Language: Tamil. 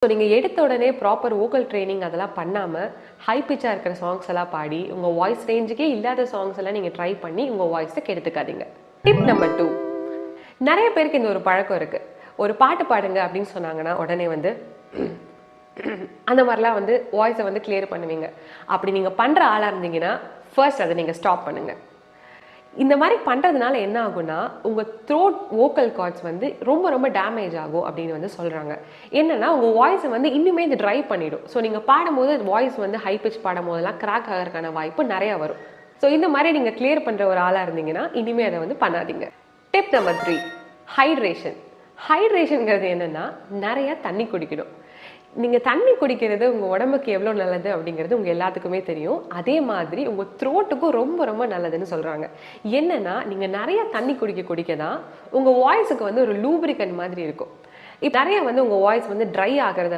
ஸோ நீங்கள் எடுத்த உடனே ப்ராப்பர் வோக்கல் ட்ரைனிங் அதெல்லாம் பண்ணாமல் ஹை பிச்சாக இருக்கிற சாங்ஸ் எல்லாம் பாடி உங்கள் வாய்ஸ் ரேஞ்சுக்கே இல்லாத சாங்ஸ் எல்லாம் நீங்கள் ட்ரை பண்ணி உங்கள் வாய்ஸை கெடுத்துக்காதீங்க. டிப் நம்பர் 2, நிறைய பேருக்கு இந்த ஒரு பழக்கம் இருக்குது. ஒரு பாட்டு பாடுங்க அப்படின்னு சொன்னாங்கன்னா உடனே வந்து அந்த மாதிரிலாம் வந்து வாய்ஸை வந்து கிளியர் பண்ணுவீங்க. அப்படி நீங்கள் பண்ணுற ஆளாக இருந்தீங்கன்னா ஃபர்ஸ்ட் அதை நீங்கள் ஸ்டாப் பண்ணுங்கள். இந்த மாதிரி பண்ணுறதுனால என்ன ஆகும்னா உங்கள் த்ரோட் வோக்கல் கார்ட்ஸ் வந்து ரொம்ப ரொம்ப டேமேஜ் ஆகும் அப்படின்னு வந்து சொல்கிறாங்க. என்னென்னா உங்கள் வாய்ஸை வந்து இன்னுமே இது ட்ரை பண்ணிடும். ஸோ நீங்கள் பாடும்போது வாய்ஸ் வந்து ஹை பிச் பாடும் போதெல்லாம் கிராக் ஆகிறதுக்கான வாய்ப்பு நிறையா வரும். ஸோ இந்த மாதிரி நீங்கள் கிளியர் பண்ணுற ஒரு ஆளாக இருந்தீங்கன்னா இனிமேல் அதை வந்து பண்ணாதீங்க. Tip number 3, hydration. ஹைட்ரேஷனுங்கிறது என்னென்னா நிறையா தண்ணி குடிக்கணும். நீங்கள் தண்ணி குடிக்கிறது உங்கள் உடம்புக்கு எவ்வளோ நல்லது அப்படிங்கிறது உங்கள் எல்லாத்துக்குமே தெரியும். அதே மாதிரி உங்கள் த்ரோட்டுக்கும் ரொம்ப ரொம்ப நல்லதுன்னு சொல்கிறாங்க. என்னென்னா நீங்கள் நிறையா தண்ணி குடிக்க தான் உங்கள் வாய்ஸுக்கு வந்து ஒரு லூப்ரிகன்ட் மாதிரி இருக்கும். இப்போ நிறையா வந்து உங்கள் வாய்ஸ் வந்து ட்ரை ஆகிறத